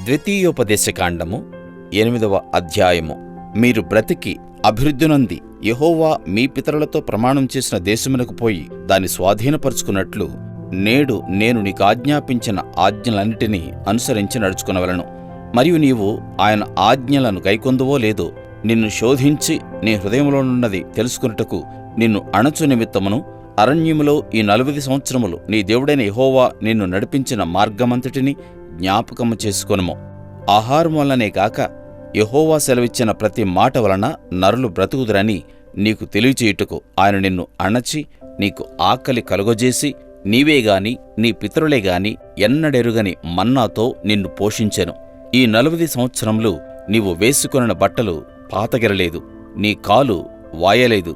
ద్వితీయోపదేశకాండము 8వ అధ్యాయము. మీరు బ్రతికి అభివృద్ధి నొంది యెహోవా మీ పితరులతో ప్రమాణం చేసిన దేశమునకు పోయి దాన్ని స్వాధీనపరచుకున్నట్లు నేడు నేను నీకాజ్ఞాపించిన ఆజ్ఞలన్నిటినీ అనుసరించి నడుచుకొనవలెను. మరియు నీవు ఆయన ఆజ్ఞలను గైకొందువో లేదో నిన్ను శోధించి నీ హృదయంలోనున్నది తెలుసుకొనుటకు నిన్ను అణచు నిమిత్తమును అరణ్యములో ఈ 40 సంవత్సరములు నీ దేవుడైన యెహోవా నిన్ను నడిపించిన మార్గమంతటిని జ్ఞాపకము చేసుకొనుము. ఆహారం వల్లనే గాక యెహోవా సెలవిచ్చిన ప్రతి మాట వలన నరులు బ్రతుకుదురని నీకు తెలియచేయుటకు ఆయన నిన్ను అణచి నీకు ఆకలి కలుగజేసి నీవేగాని నీ పితరులేగాని ఎన్నడెరుగని మన్నాతో నిన్ను పోషించెను. ఈ 40 సంవత్సరములు నీవు వేసుకొనిన బట్టలు పాతగిరలేదు, నీ కాలు వాయలేదు.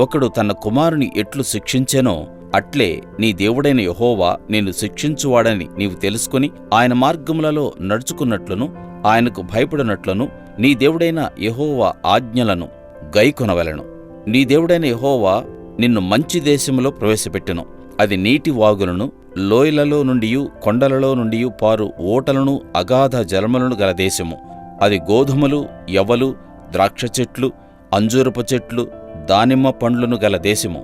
ఒకడు తన కుమారుని ఎట్లు శిక్షించెనో అట్లే నీ దేవుడైన యెహోవా నిన్ను శిక్షించువాడని నీవు తెలుసుకుని ఆయన మార్గములలో నడుచుకున్నట్లును ఆయనకు భయపడినట్లును నీ దేవుడైన యెహోవా ఆజ్ఞలను గైకొనవలెను. నీ దేవుడైన యెహోవా నిన్ను మంచి దేశములో ప్రవేశపెట్టెను. అది నీటి వాగులను, లోయలలో నుండియు కొండలలో నుండియు పారు ఓటలను, అగాధ జలములను గల దేశము. అది గోధుమలు, యవ్వలు, ద్రాక్ష చెట్లు, అంజూరపు చెట్లు, దానిమ్మ పండ్లను గల దేశము.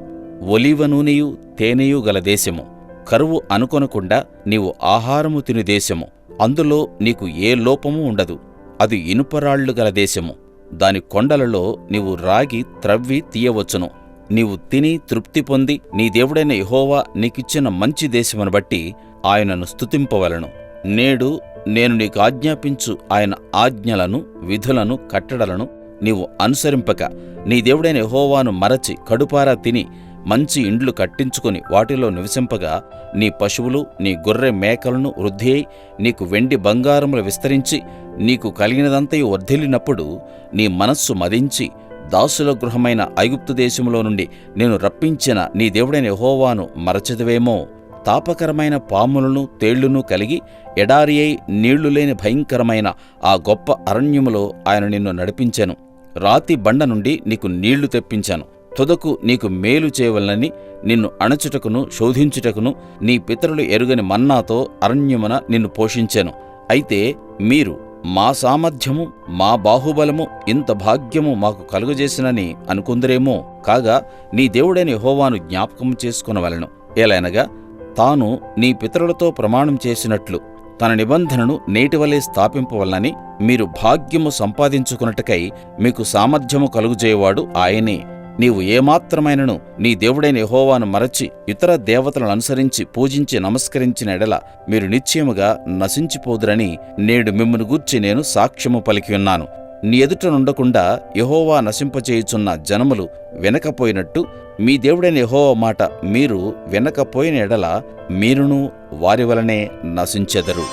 ఒలీవ నూనెయు తేనెయు గల దేశము. కరువు అనుకొనకుండా నీవు ఆహారము తిను దేశము. అందులో నీకు ఏ లోపము ఉండదు. అది ఇనుపరాళ్లు గల దేశము. దాని కొండలలో నీవు రాగి త్రవ్వి తీయవచ్చును. నీవు తిని తృప్తి పొంది నీ దేవుడైన యెహోవా నీకిచ్చిన మంచి దేశమును బట్టి ఆయనను స్తుతింపవలెను. నేడు నేను నీకు ఆజ్ఞాపించు ఆయన ఆజ్ఞలను, విధులను, కట్టడలను నీవు అనుసరింపక నీ దేవుడైన యెహోవాను మరచి కడుపారా తిని మంచి ఇండ్లు కట్టించుకుని వాటిలో నివసింపగా నీ పశువులు, నీ గొర్రె మేకలను వృద్ధి అయి నీకు వెండి బంగారములు విస్తరించి నీకు కలిగినదంతయు వర్ధిల్లినప్పుడు నీ మనస్సు మదించి దాసుల గృహమైన ఐగుప్తు దేశములో నుండి నేను రప్పించిన నీ దేవుడైన యెహోవాను మరచెదవేమో. తాపకరమైన పాములను, తేళ్లును కలిగి ఎడారి అయి నీళ్లు లేని భయంకరమైన ఆ గొప్ప అరణ్యములో ఆయన నిన్ను నడిపించెను. రాతి బండ నుండి నీకు నీళ్లు తెప్పించాను. తుదకు నీకు మేలు చేయవలనని నిన్ను అణచుటకును శోధించుటకును నీ పితరులు ఎరుగని మన్నాతో అరణ్యమున నిన్ను పోషించెను. అయితే మీరు మా సామర్థ్యము, మా బాహుబలము, ఇంత భాగ్యము మాకు కలుగజేసినని అనుకుందరేమో. కాగా నీ దేవుడైన యెహోవాను జ్ఞాపకం చేసుకొనవలెను. ఏలైనగా తాను నీ పితరులతో ప్రమాణం చేసినట్లు తన నిబంధనను నేటివలే స్థాపింపవలనని మీరు భాగ్యము సంపాదించుకున్నట్టుకై మీకు సామర్థ్యము కలుగుజేయవాడు ఆయనే. నీవు ఏమాత్రమైనను నీ దేవుడైన యెహోవాను మరచి ఇతర దేవతలను అనుసరించి పూజించి నమస్కరించిన ఎడల మీరు నిశ్చయముగా నశించిపోదురని నేడు మిమ్మును గూర్చి నేను సాక్ష్యము పలికియున్నాను. నీ ఎదుట నుండకుండా యెహోవా నశింపచేయుచున్న జనములు వినకపోయినట్టు మీ దేవుడైన యెహోవా మాట మీరు వినకపోయిన ఎడల మీరును వారి వలనే నశించెదరు.